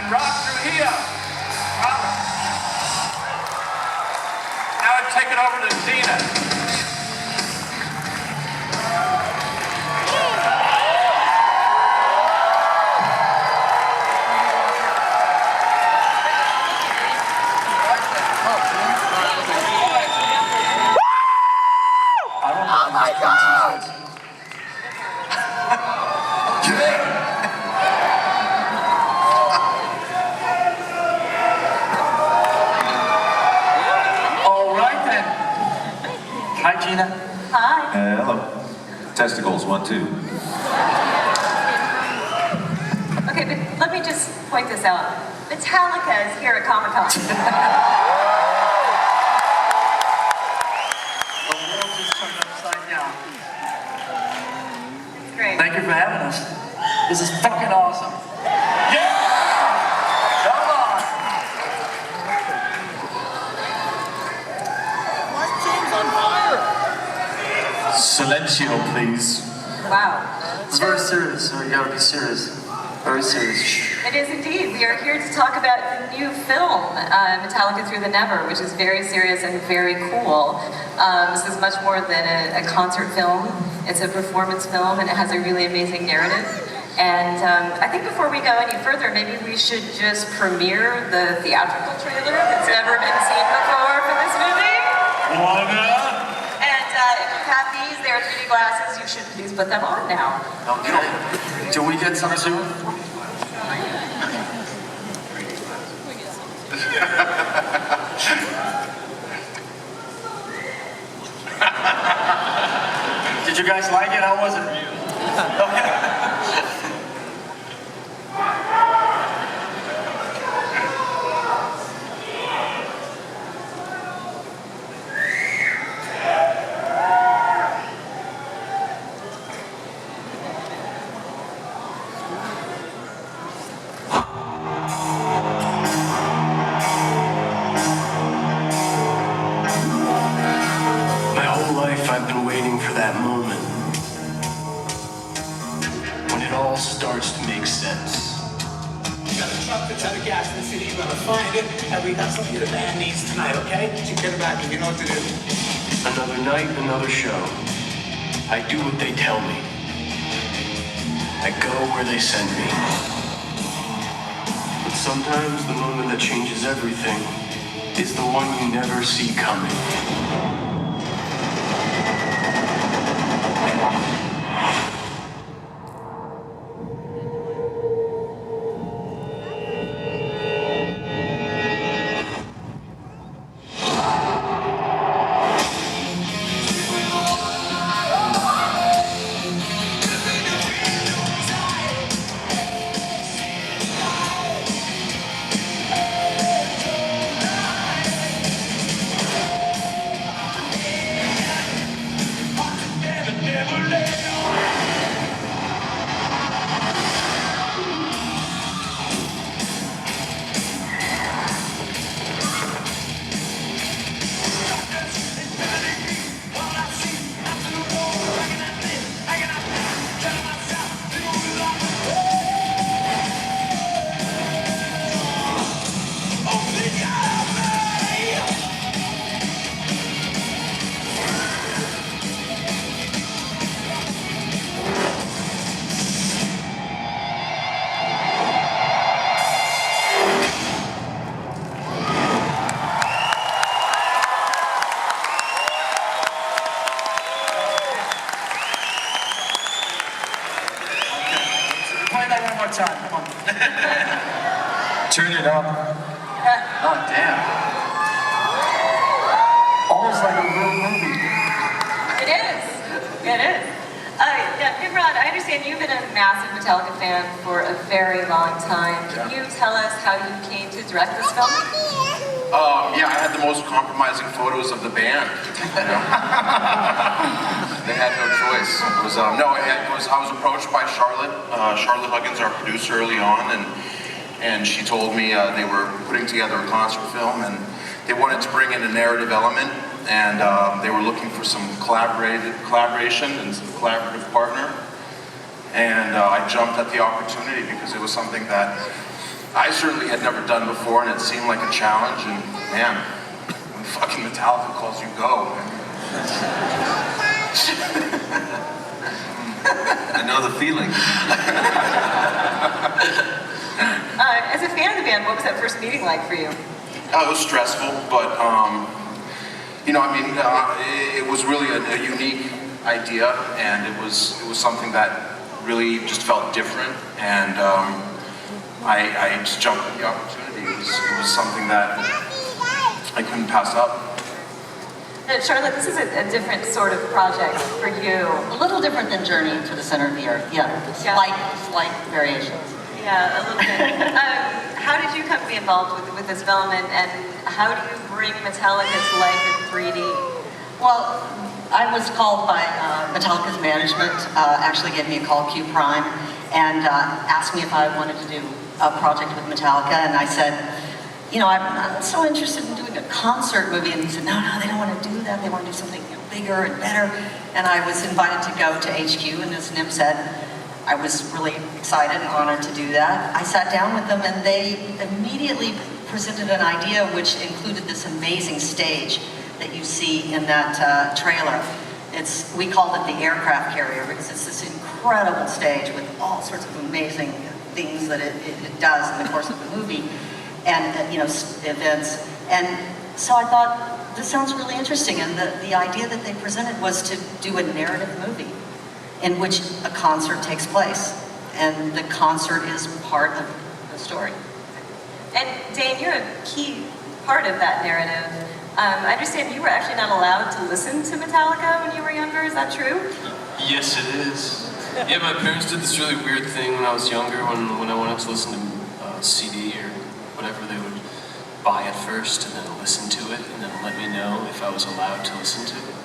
Robert Trujillo. Now I take it over to Dina. Oh my God! All right then. Hi, Gina. Hi. Hello. Testicles, 1, 2. Okay, but let me just point this out. Metallica is here at Comic-Con. The world just turned upside down. It's great. Thank you for having us. This is fucking awesome. Yeah! Come on! My team's on fire! Silencio, please. Wow. It's very serious, so you gotta be serious. Very serious. It is indeed. We are here to talk about the new film, Metallica Through the Never, which is very serious and very cool. This is much more than a concert film. It's a performance film, and it has a really amazing narrative. And I think before we go any further, maybe we should just premiere the theatrical trailer that's never been seen before for this movie. And if you have these, they're 3D glasses, you should please put them on now. Okay. Do we get some soon? Did you guys like it? How was it? Okay. I've been waiting for that moment when it all starts to make sense. You got a truck that's out of gas in the city, you're gonna find it, and we got something the band needs tonight, okay? You get it back and you know what to do. Another night, another show. I do what they tell me. I go where they send me. But sometimes the moment that changes everything is the one you never see coming. Time, come on. Turn it up. Oh, damn. Almost like a real movie. It is. It is. Yeah, Nimrod, I understand you've been a massive Metallica fan for a very long time. Can you tell us how you came to direct this film? Yeah, I had the most compromising photos of the band. They had no choice. It was, I was approached by Charlotte. Charlotte Huggins, our producer, early on, and she told me they were putting together a concert film, and they wanted to bring in a narrative element, and they were looking for some collaboration and some collaborative partner. And I jumped at the opportunity because it was something that I certainly had never done before, and it seemed like a challenge. And man, when fucking Metallica calls, you go. I know the feeling. As a fan of the band, what was that first meeting like for you? It was stressful, but you know, I mean, it was really a unique idea, and it was something that really just felt different, and I just jumped at the opportunity. It was something that I couldn't pass up. Charlotte, this is a different sort of project for you. A little different than Journey to the Center of the Earth. Yeah, slight variations. Yeah, a little bit. How did you come to be involved with this film, and how do you bring Metallica to life in 3D? Well, I was called by Metallica's management, actually gave me a call, Q Prime, and asked me if I wanted to do a project with Metallica, and I said, you know, I'm so interested in doing a concert movie, and he said, no, they don't want to do that, they want to do something bigger and better, and I was invited to go to HQ, and as Nim said, I was really excited and honored to do that. I sat down with them, and they immediately presented an idea which included this amazing stage that you see in that trailer. We called it the aircraft carrier because it's this incredible stage with all sorts of amazing things that it does in the course of the movie, and you know, events. And so I thought, this sounds really interesting, and the idea that they presented was to do a narrative movie in which a concert takes place, and the concert is part of the story. And Dane, you're a key part of that narrative. I understand you were actually not allowed to listen to Metallica when you were younger, is that true? Yes, it is. Yeah, my parents did this really weird thing when I was younger, when I wanted to listen to CD or whatever, they would buy it first and then listen to it and then let me know if I was allowed to listen to it.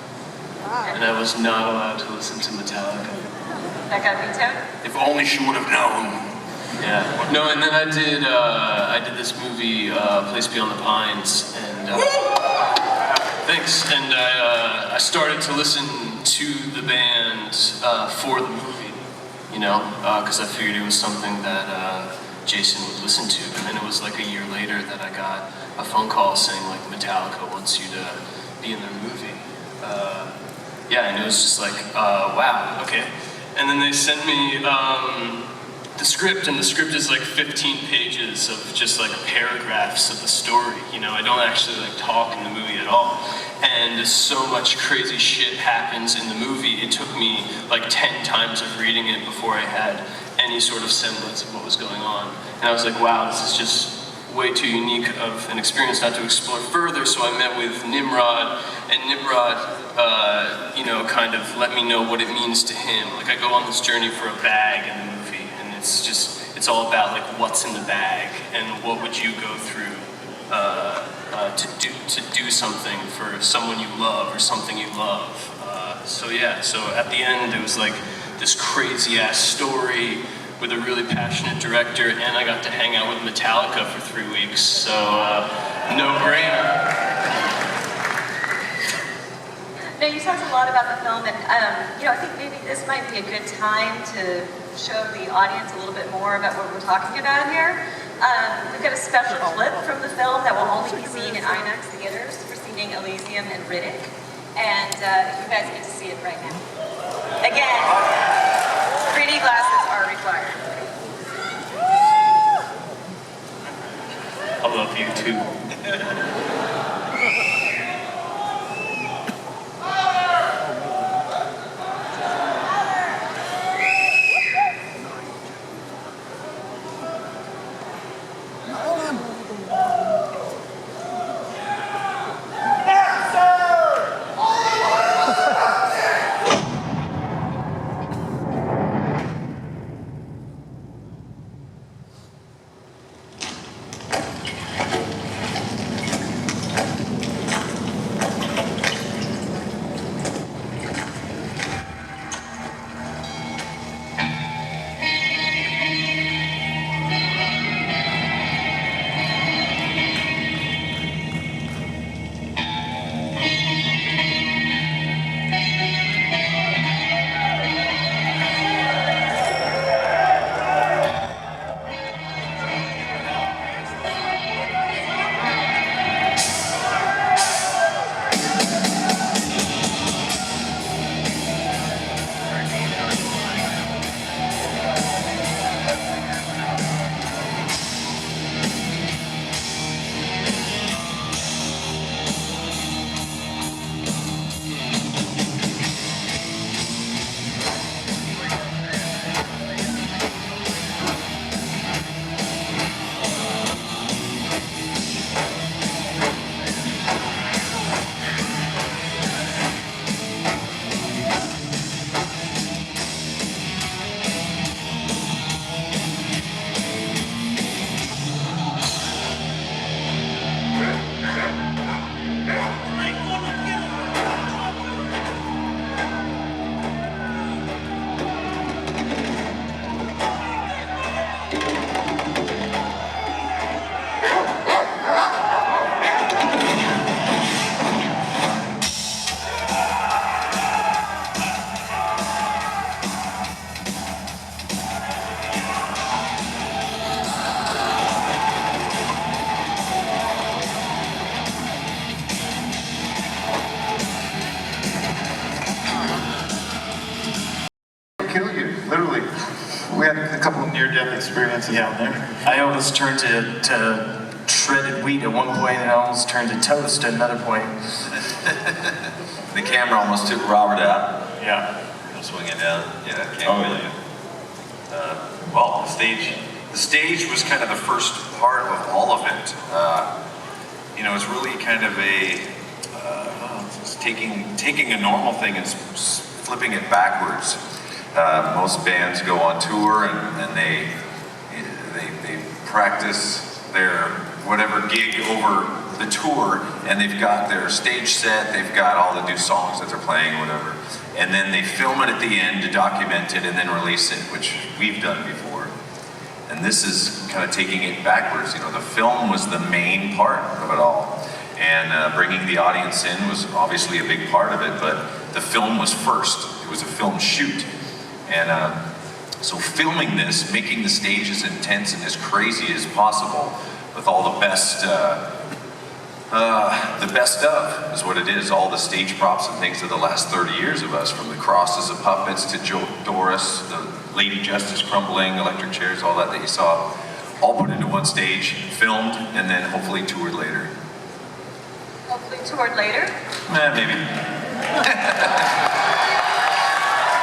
And I was not allowed to listen to Metallica. That got vetoed? If only she would have known. Yeah. No, and then I did this movie, Place Beyond the Pines, and thanks. And I started to listen to the band for the movie, you know, because I figured it was something that Jason would listen to. And then it was like a year later that I got a phone call saying like Metallica wants you to be in their movie. Yeah, and it was just like, wow, okay. And then they sent me the script, and the script is like 15 pages of just like paragraphs of the story. You know, I don't actually like talk in the movie at all. And so much crazy shit happens in the movie. It took me like 10 times of reading it before I had any sort of semblance of what was going on. And I was like, wow, this is just way too unique of an experience not to explore further. So I met with Nimrod, and Nimrod, you know, kind of let me know what it means to him. Like I go on this journey for a bag in the movie, and it's all about like what's in the bag and what would you go through to do something for someone you love or something you love. So yeah, so at the end it was like this crazy ass story with a really passionate director, and I got to hang out with Metallica for 3 weeks, so no brainer. Now, you talked a lot about the film, and you know, I think maybe this might be a good time to show the audience a little bit more about what we're talking about here. We've got a special clip from the film that will only be seen in IMAX theaters, preceding Elysium and Riddick, and you guys get to see it right now. Again, 3D glasses are required. I love you too. experiences on there. I almost turned to shredded wheat at one point, and I almost turned to toast at another point. The camera almost took Robert out. Yeah. Swinging down. Yeah, can't feel you. Well, the stage was kind of the first part of all of it. You know, it's really kind of it's taking a normal thing and flipping it backwards. Most bands go on tour and they practice their whatever gig over the tour, and they've got their stage set, they've got all the new songs that they're playing, whatever, and then they film it at the end to document it and then release it, which we've done before. And this is kind of taking it backwards. You know, the film was the main part of it all, and bringing the audience in was obviously a big part of it, but the film was first. It was a film shoot, and so filming this, making the stage as intense and as crazy as possible, with all the best of is what it is. All the stage props and things of the last 30 years of us, from the crosses of puppets to Joe Doris, the Lady Justice crumbling, electric chairs, all that you saw, all put into one stage, filmed, and then hopefully toured later. Hopefully toured later? Maybe.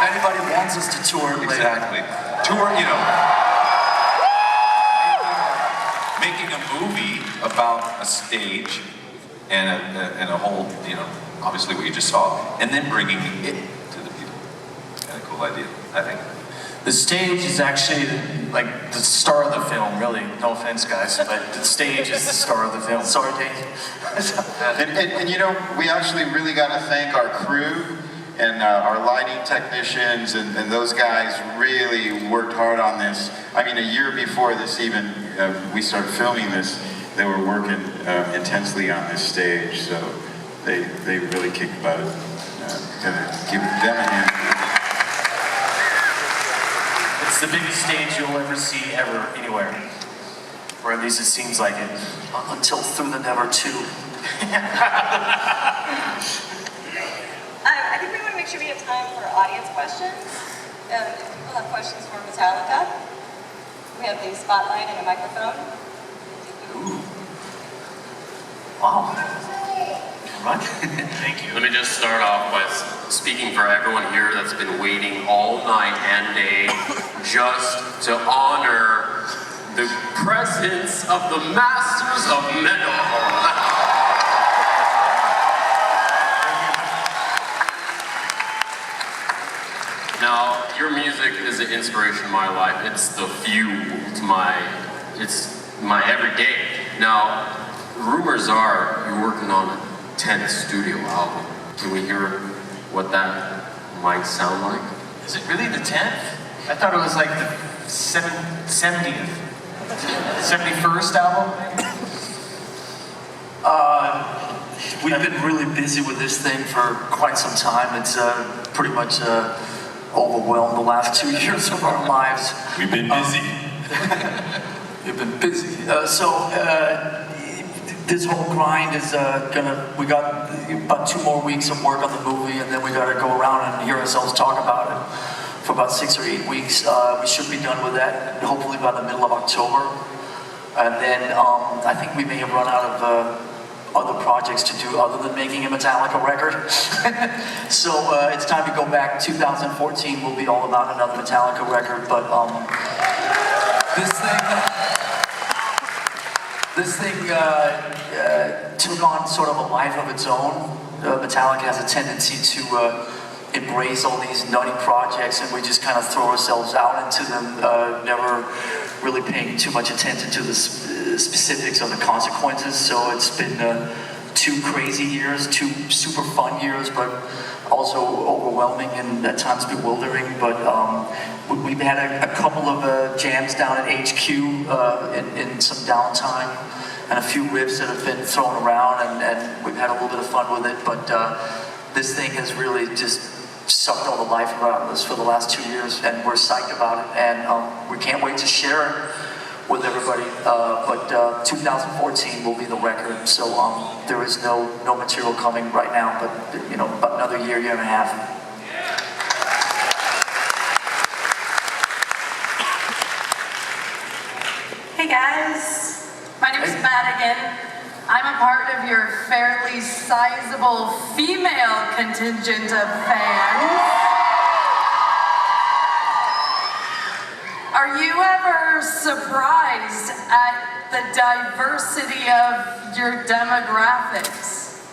Anybody wants us to tour later. Exactly. Tour, you know, making a movie about a stage and a whole, you know, obviously what you just saw, and then bringing it to the people. Kind of cool idea, I think. The stage is actually like the star of the film, really. No offense, guys, but the stage is the star of the film. Sorry, Dane. And you know, we actually really got to thank our crew and our lighting technicians, and those guys really worked hard on this. I mean, a year before this even, we started filming this, they were working intensely on this stage, so they really kicked butt. Gotta give them a hand. It's the biggest stage you'll ever see ever anywhere, or at least it seems like it. Until Through the Never 2. I think we want to make sure we have time for audience questions. People have questions for Metallica. We have the spotlight and a microphone. Ooh. Wow. All right. Thank you. Let me just start off by speaking for everyone here that's been waiting all night and day just to honor the presence of the masters of metal. Now, your music is an inspiration in my life. It's the fuel to it's my everyday. Now, rumors are you're working on a 10th studio album. Can we hear what that might sound like? Is it really the 10th? I thought it was like the 70th. 71st album? We've been really busy with this thing for quite some time. It's pretty much overwhelmed the last 2 years of our lives. We've been busy. We've been busy. This whole grind is we got about 2 more weeks of work on the movie, and then we got to go around and hear ourselves talk about it for about 6 or 8 weeks. We should be done with that, hopefully by the middle of October. And then I think we may have run out of other projects to do other than making a Metallica record. So it's time to go back. 2014 will be all about another Metallica record, but this thing took on sort of a life of its own. Metallica has a tendency to embrace all these nutty projects, and we just kind of throw ourselves out into them, never really paying too much attention to the specifics of the consequences. So it's been 2 crazy years, 2 super fun years, but also overwhelming and at times bewildering. But we've had a couple of jams down at HQ in some downtime, and a few riffs that have been thrown around, and we've had a little bit of fun with it. But this thing has really just sucked all the life out of us for the last 2 years, and we're psyched about it, and we can't wait to share it with everybody. But 2014 will be the record, so there is no material coming right now, but you know, about another year and a half. Hey guys, my name is Madigan. I'm a part of your fairly sizable female contingent of fans. Are you ever surprised at the diversity of your demographics?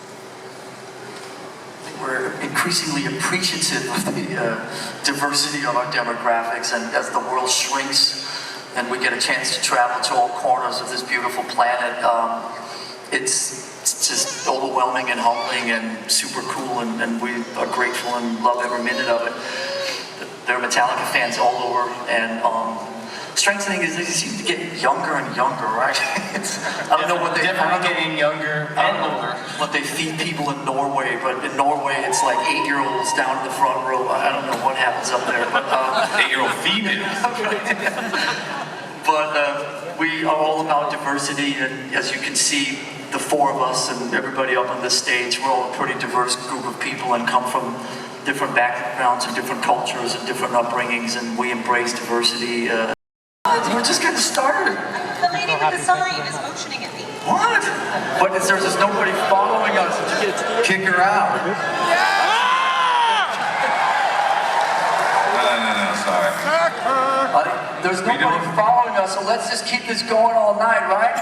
We're increasingly appreciative of the diversity of our demographics, and as the world shrinks and we get a chance to travel to all corners of this beautiful planet, it's just overwhelming and humbling and super cool, and we are grateful and love every minute of it. There are Metallica fans all over, and strengthening is they seem to get younger and younger, right? I don't know what they definitely getting younger and older. What they feed people in Norway, but in Norway it's like 8-year-olds down in the front row. I don't know what happens up there, but 8-year-old females. But we are all about diversity, and as you can see, the four of us and everybody up on this stage, we're all a pretty diverse group of people and come from different backgrounds and different cultures and different upbringings, and we embrace diversity. We're just getting started. The lady with the sign is motioning at me. What? But there's just nobody following us. Kick her out. No, sorry. There's nobody following us, so let's just keep this going all night, right?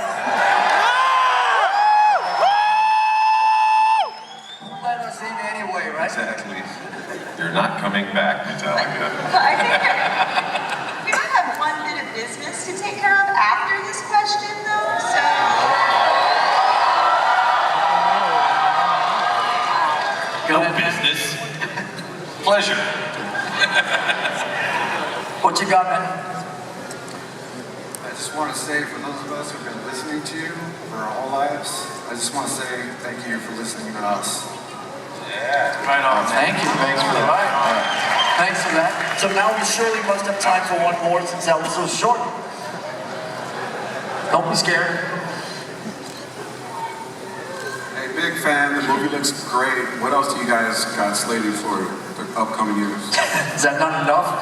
Let us in anyway, right? Exactly. You're not coming back, Metallica. I think we might have one bit of business to take care of after this question, though, so... No business. Pleasure. What you got, man? I just want to say, for those of us who've been listening to you for our whole lives, I just want to say thank you for listening to us. Yeah. Right on. Thank you. Thanks for that. Thanks for that. So now we surely must have time for one more since that was so short. Don't be scared. Hey, big fan. The movie looks great. What else do you guys got slated for the upcoming years? Is that not enough?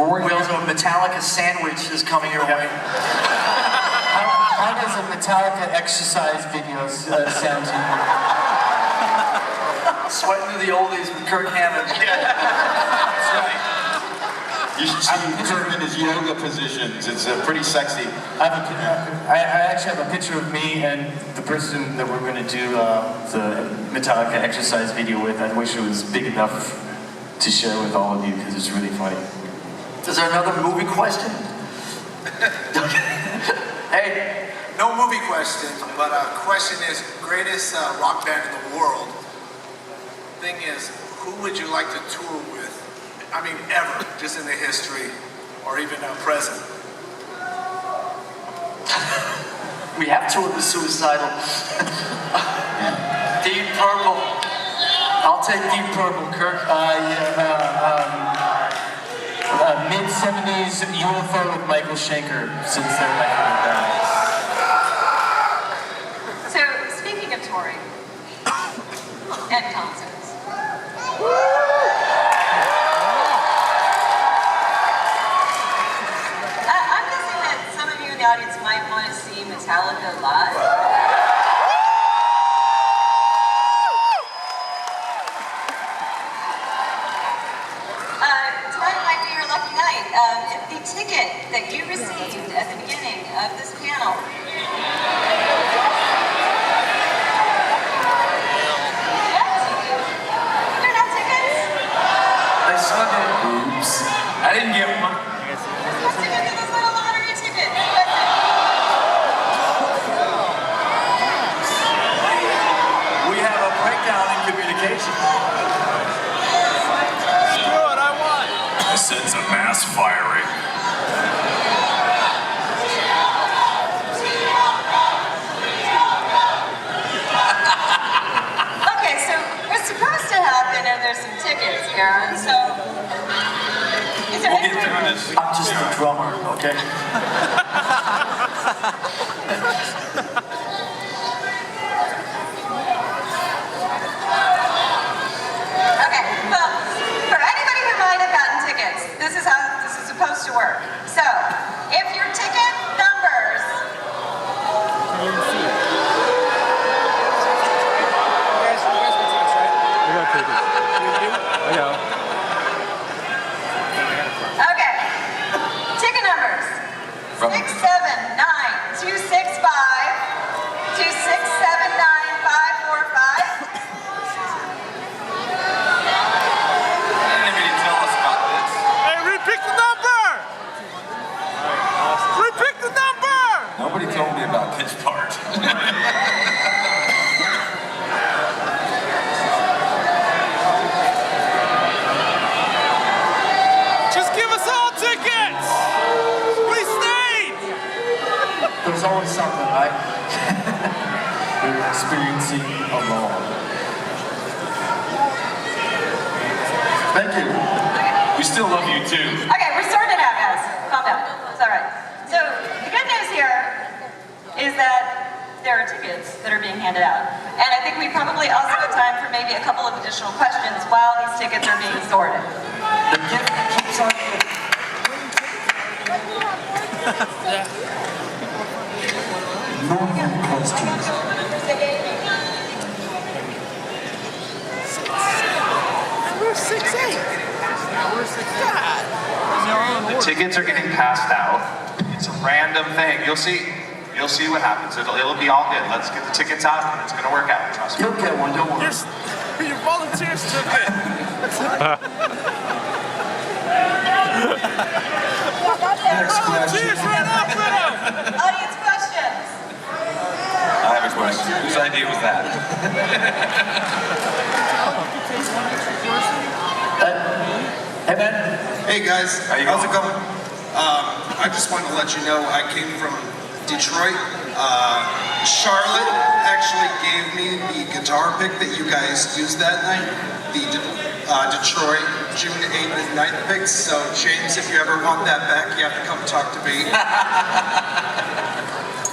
We also have Metallica Sandwich is coming your way. How does a Metallica exercise video sound to you? Sweating to the oldies with Kirk Hammett. That's right. You should see Kirk in his yoga positions. It's pretty sexy. I actually have a picture of me and the person that we're going to do the Metallica exercise video with. I wish it was big enough to share with all of you because it's really funny. Is there another movie question? Hey. No movie question, but question is, greatest rock band in the world. Thing is, who would you like to tour with? I mean, ever, just in the history, or even present. We have toured with Suicidal. Deep Purple. I'll take Deep Purple, Kirk. Mid-70s UFO with Michael Schenker, since they're my favorite band. So, speaking of touring, and concerts. I'm guessing that some of you in the audience might want to see Metallica live. Tonight might be your lucky night. If the ticket that you received at the beginning of this panel Oops. I didn't get one. We have a breakdown in communication. Screw it, I won. A sense of mass firing. Okay, so what's supposed to happen, and there's some tickets here, so is there We'll get through this. I'm just the drummer, okay? Okay, well, for anybody who might have gotten tickets, this is how this is supposed to to work. So, if your ticket numbers... Okay. Ticket numbers. 679-265-2679545. Nobody told me about this part. Just give us all tickets! We stayed! There's always something, right? We're experiencing alone. Thank you. We still love you too. Okay, we're starting it out, guys. Calm down. It's all right. So, the good news here is that there are tickets that are being handed out. And I think we probably also have time for maybe a couple of additional questions while these tickets are being sorted. The gift keeps on giving. No more questions. We're 6'8". We're 6'8". The tickets are getting passed out. It's a random thing. You'll see what happens. It'll be all good. Let's get the tickets out and it's gonna work out, trust me. You'll get one, don't worry. Your volunteers took it. Next question. Audience questions. I have a question. Whose idea was that? Hey, man. Hey guys, how's it going? I just wanted to let you know I came from Detroit. Charlotte actually gave me the guitar pick that you guys used that night. The Detroit June 8th and 9th picks. So James, if you ever want that back, you have to come talk to me.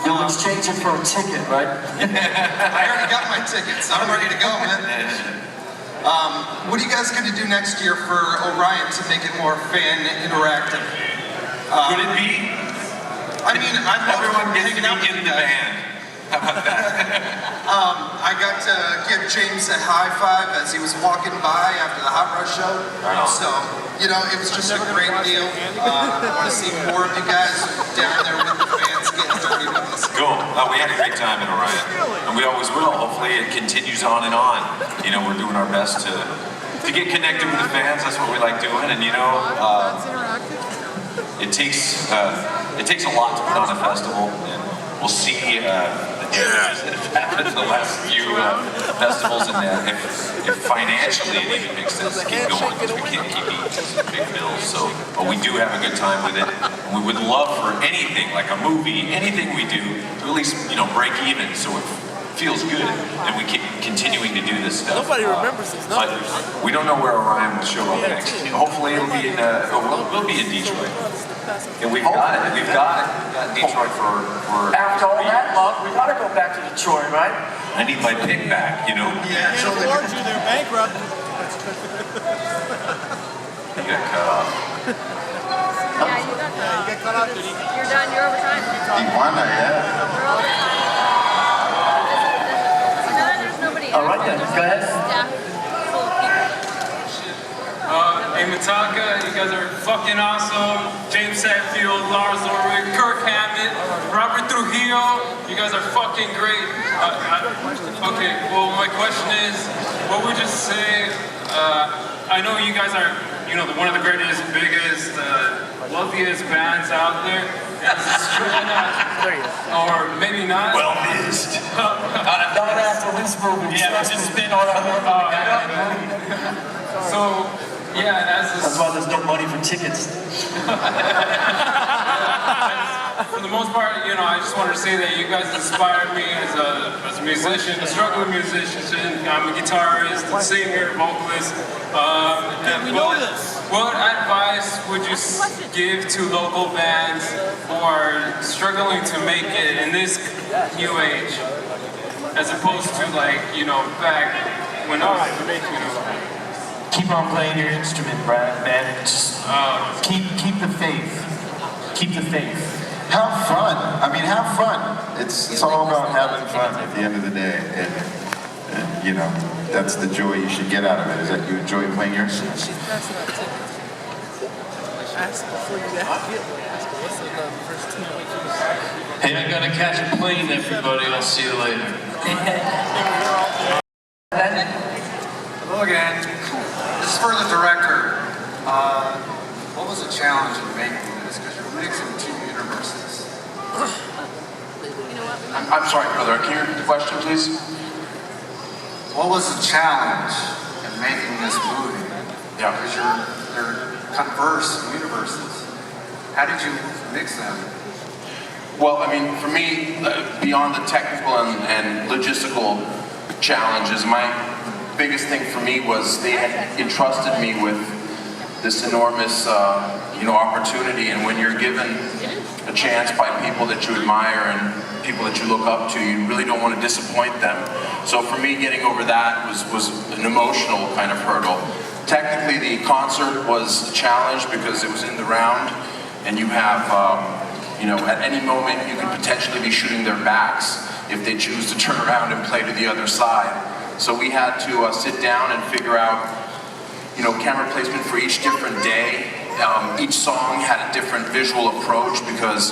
You'll exchange it for a ticket, right? I already got my tickets. I'm ready to go, man. What are you guys going to do next year for Orion to make it more fan interactive? Could it be? I mean, I love Everyone gets to hanging out be with in you the guys. band. How about that? I got to give James a high five as he was walking by after the Hot Rush show. So, you know, it was just a great deal. I want to see more of you guys down there with the fans getting dirty with us. Cool. We had a great time in Orion, and we always will. Hopefully, it continues on and on. You know, we're doing our best to get connected with the fans. That's what we like doing, and you know, it takes a lot to put on a festival, and we'll see the damages that have happened in the last few festivals, and if financially it even makes sense to keep going, because we can't keep eating these big bills. So, but we do have a good time with it, and we would love for anything, like a movie, anything we do, to at least, you know, break even, so it feels good, and we keep continuing to do this stuff. Nobody remembers these But numbers. we don't know where Orion will show up next. Hopefully it'll be in, we'll be in Detroit. And we've got it. We've got Detroit for After all that love, we gotta go back to Detroit, right? I need my pick back, you know? Yeah, Can't afford you, they're bankrupt. You got cut off. Yeah, you got that. You get cut off, did he? You're done. You're overtime. Tijuana, yeah. We're overtime. There's nobody. All right then, go ahead. Staff full of people. Hey Metallica, you guys are fucking awesome. James Hetfield, Lars Ulrich, Kirk Hammett, Robert Trujillo, you guys are fucking great. Okay, well my question is, what would you say, I know you guys are, you know, one of the greatest, biggest, wealthiest bands out there. Or maybe not. Well missed. Not after this movie. Yeah, it's just been on our So, yeah, That's why there's no money for tickets. for the most part, you know, I just wanted to say that you guys inspired me as a musician, a struggling musician. I'm a guitarist, a singer, vocalist. We know this. What advice would you give to local bands who are struggling to make it in this new age, as opposed to, like, you know, back when I was, you know, keep on playing your instrument, Brad, man. Just keep the faith. Keep the faith. Have fun. I mean, have fun. It's all about having fun at the end of the day. And you know, that's the joy you should get out of it, is that you enjoy playing your instrument. Hey, I gotta catch a plane, everybody. I'll see you later. Hello again. This is for the director. What was the challenge in making this? Because you're mixing two universes. I'm sorry, brother. Can you repeat the question, please? What was the challenge in making this movie? Yeah. Because they're converse universes. How did you mix them? Well, I mean, for me, beyond the technical and logistical challenges, my biggest thing for me was they had entrusted me with this enormous, opportunity. And when you're given a chance by people that you admire and people that you look up to, you really don't want to disappoint them. So for me, getting over that was an emotional kind of hurdle. Technically, the concert was a challenge because it was in the round, and you have, at any moment you could potentially be shooting their backs if they choose to turn around and play to the other side. So we had to sit down and figure out, camera placement for each different day. Each song had a different visual approach because,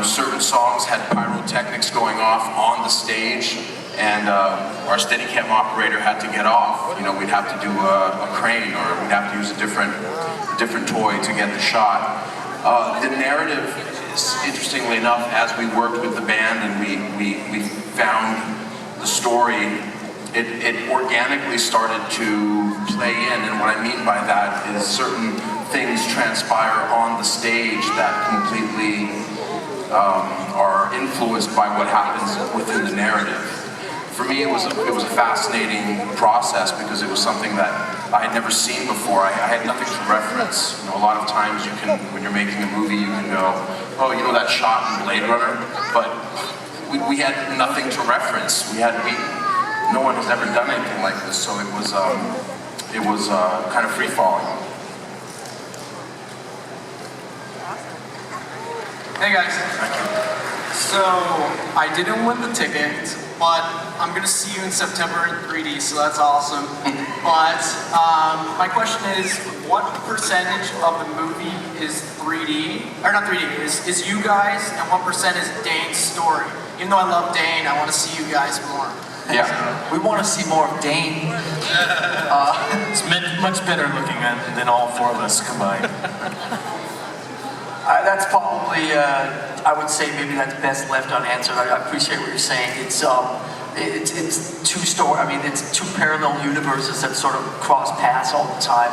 certain songs had pyrotechnics going off on the stage, and our Steadicam operator had to get off. We'd have to do a crane, or we'd have to use a different toy to get the shot. The narrative is, interestingly enough, as we worked with the band and we found the story, it organically started to play in, and what I mean by that is certain things transpire on the stage that completely are influenced by what happens within the narrative. For me, it was a fascinating process because it was something that I had never seen before. I had nothing to reference. A lot of times you can, when you're making a movie, you can go, oh, that shot in Blade Runner, but we had nothing to reference. No one has ever done anything like this, so it was kind of free-falling. Hey guys. So I didn't win the ticket, but I'm gonna see you in September in 3D, so that's awesome. But my question is, what percentage of the movie is 3D, or not 3D, is you guys, and what percent is Dane's story? Even though I love Dane, I want to see you guys more. Yeah, we want to see more of Dane. It's much better looking than all four of us combined. That's probably, I would say maybe that's best left unanswered. I appreciate what you're saying. It's two it's two parallel universes that sort of cross paths all the time.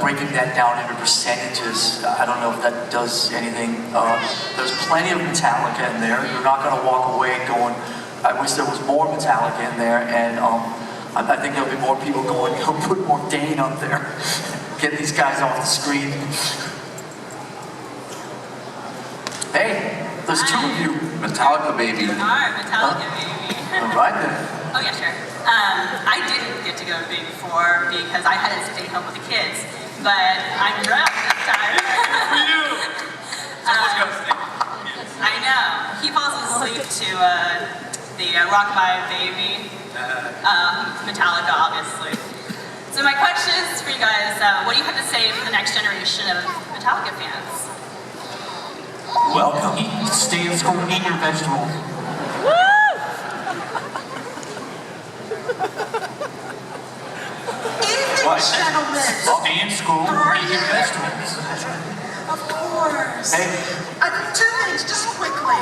Breaking that down into percentages, I don't know if that does anything. There's plenty of Metallica in there. You're not going to walk away going, I wish there was more Metallica in there, and I think there'll be more people going, put more Dane up there. Get these guys off the screen. Hey, there's two of you. Metallica baby. Metallica baby. All right then. Oh yeah, sure. I didn't get to go to Baby 4 because I had to stay home with the kids, but I'm drunk this time. For you! Someone's got to stay. I know. He falls asleep to the Rock My Baby, Metallica, obviously. So my question is for you guys, what do you have to say for the next generation of Metallica fans? Welcome. Stay in school, eat your vegetables. Evening, gentlemen. Stay in school, eat your vegetables. Of course. Hey. Two things, just quickly.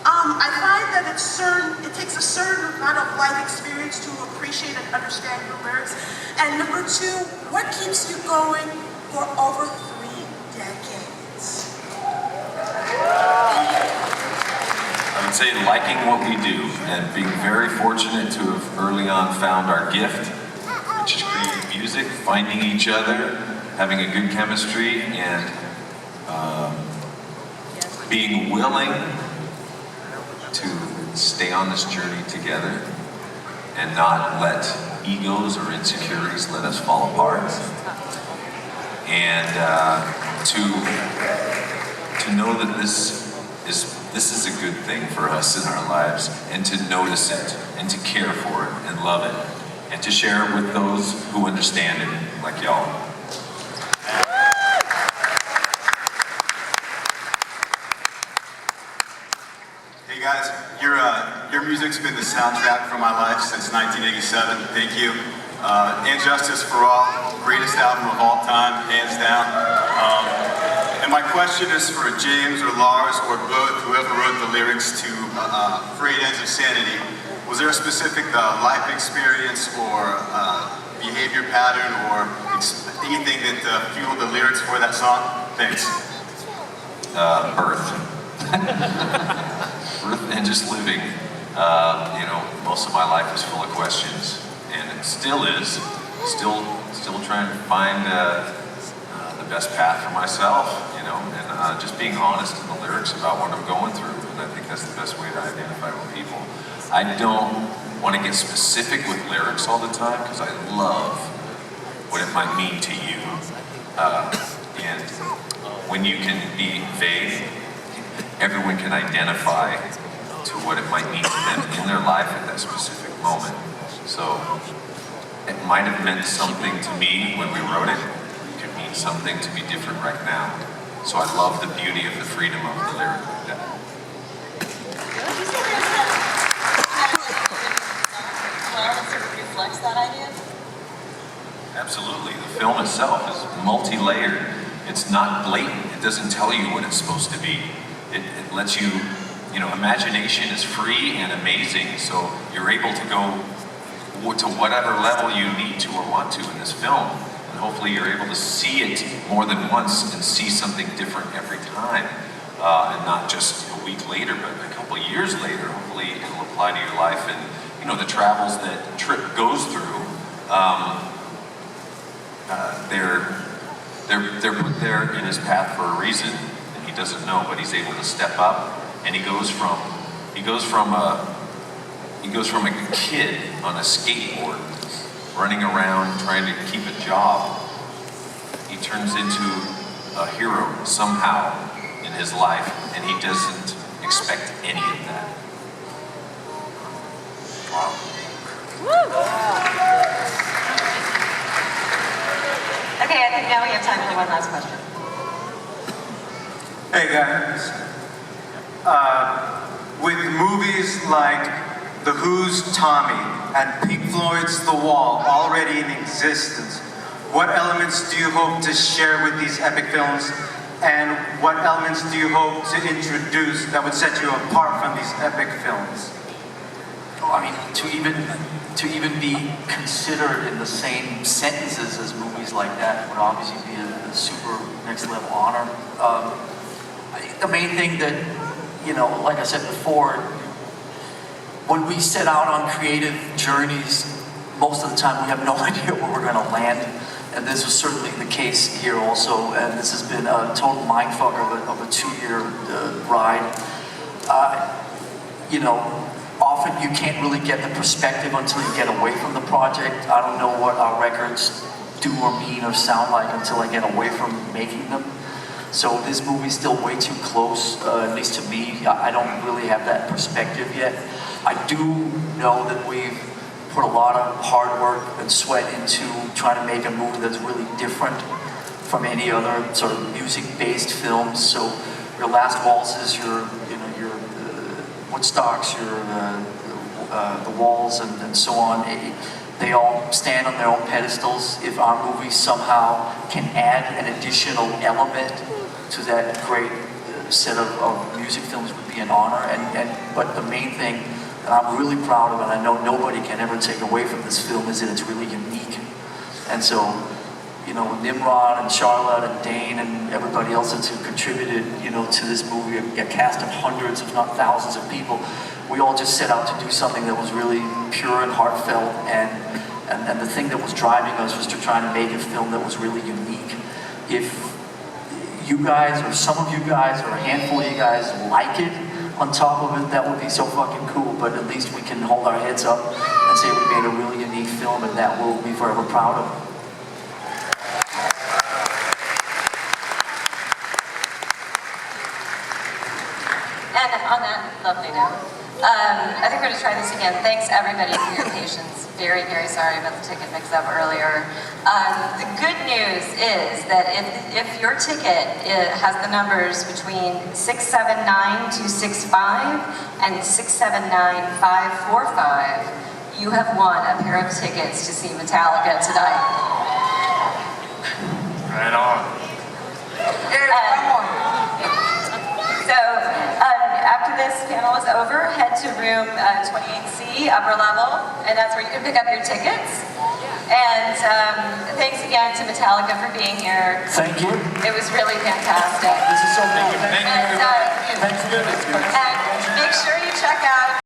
I find that it takes a certain amount of life experience to appreciate and understand your lyrics. And number two, what keeps you going for over 3 decades? I would say liking what we do and being very fortunate to have early on found our gift, which is creating music, finding each other, having a good chemistry, and being willing to stay on this journey together. and not let egos or insecurities let us fall apart. And to know that this is a good thing for us in our lives, and to notice it, and to care for it, and love it, and to share it with those who understand it, like y'all. Hey guys, your music's been the soundtrack for my life since 1987. Thank you. Injustice for All, greatest album of all time, hands down. And my question is for James or Lars or both, whoever wrote the lyrics to Frayed Ends of Sanity. Was there a specific life experience or behavior pattern or anything that fueled the lyrics for that song? Thanks. Birth. Birth and just living. You know, most of my life was full of questions, and it still is. Still trying to find the best path for myself, you know, and just being honest in the lyrics about what I'm going through, and I think that's the best way to identify with people. I don't want to get specific with lyrics all the time, because I love what it might mean to you. And when you can be vague, everyone can identify to what it might mean to them in their life at that specific moment. So it might have meant something to me when we wrote it. It could mean something to be different right now. So I love the beauty of the freedom of the lyric like that. Reflects that idea? Absolutely. The film itself is multi-layered. It's not blatant. It doesn't tell you what it's supposed to be. It lets you, you know, imagination is free and amazing, so you're able to go to whatever level you need to or want to in this film. And hopefully you're able to see it more than once and see something different every time. And not just a week later, but a couple of years later, hopefully it'll apply to your life. And, you know, the travels that Trip goes through, they're put there in his path for a reason, and he doesn't know, but he's able to step up, and he goes from a kid on a skateboard running around trying to keep a job. He turns into a hero somehow in his life, and he doesn't expect any of that. Wow. Okay, I think now we have time for one last question. Hey guys, with movies like The Who's Tommy and Pink Floyd's The Wall already in existence, what elements do you hope to share with these epic films, and what elements do you hope to introduce that would set you apart from these epic films? Oh, I mean, to even be considered in the same sentences as movies like that would obviously be a super next level honor. The main thing that, you know, like I said before, when we set out on creative journeys, most of the time we have no idea where we're going to land, and this was certainly the case here also. And this has been a total mindfuck of a 2-year ride. You know, often you can't really get the perspective until you get away from the project. I don't know what our records do or mean or sound like until I get away from making them. So this movie's still way too close, at least to me. I don't really have that perspective yet. I do know that we've put a lot of hard work and sweat into trying to make a movie that's really different from any other sort of music-based films. So your Last Waltzes, your Woodstocks, the Walls, and so on, they all stand on their own pedestals. If our movie somehow can add an additional element to that great set of music films, would be an honor. But the main thing that I'm really proud of, and I know nobody can ever take away from this film, is that it's really unique. And so, you know, Nimrod and Charlotte and Dane and everybody else that's contributed, you know, to this movie, a cast of hundreds, if not thousands of people, we all just set out to do something that was really pure and heartfelt, and the thing that was driving us was to try to make a film that was really unique. If you guys, or some of you guys, or a handful of you guys like it, on top of it, that would be so fucking cool, but at least we can hold our heads up and say we made a really unique film, and that we'll be forever proud of. And on that lovely note, I think we're going to try this again. Thanks everybody for your patience. Very, very sorry about the ticket mix-up earlier. The good news is that if your ticket has the numbers between 679265 and 679545, you have won a pair of tickets to see Metallica tonight. Right on. So after this panel is over, head to room 28C, upper level, and that's where you can pick up your tickets. And thanks again to Metallica for being here. Thank you. It was really fantastic. This is so cool. Thanks for this. And make sure you check out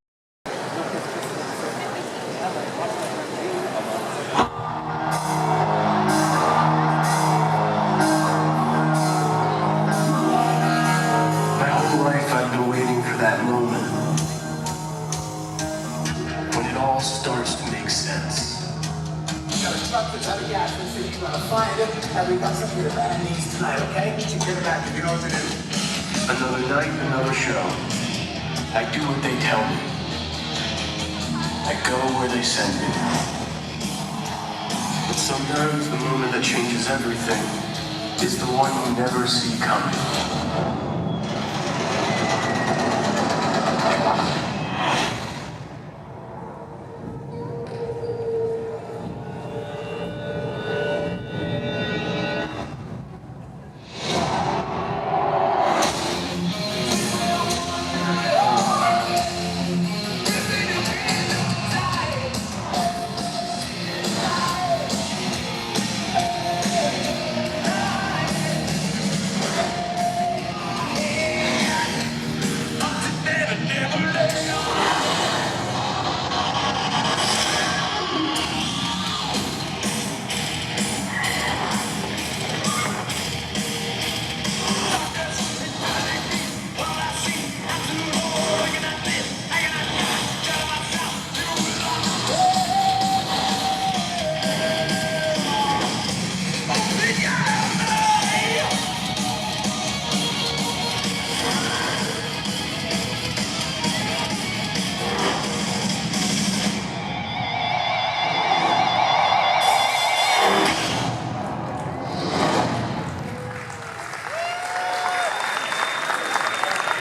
that moment when it all starts to make sense. You got a truck that's out of gas in the city, you gotta find it, and we got something your band needs tonight, okay? So get it back if you know what to do. Another night, another show. I do what they tell me. I go where they send me. But sometimes the moment that changes everything is the one you never see coming.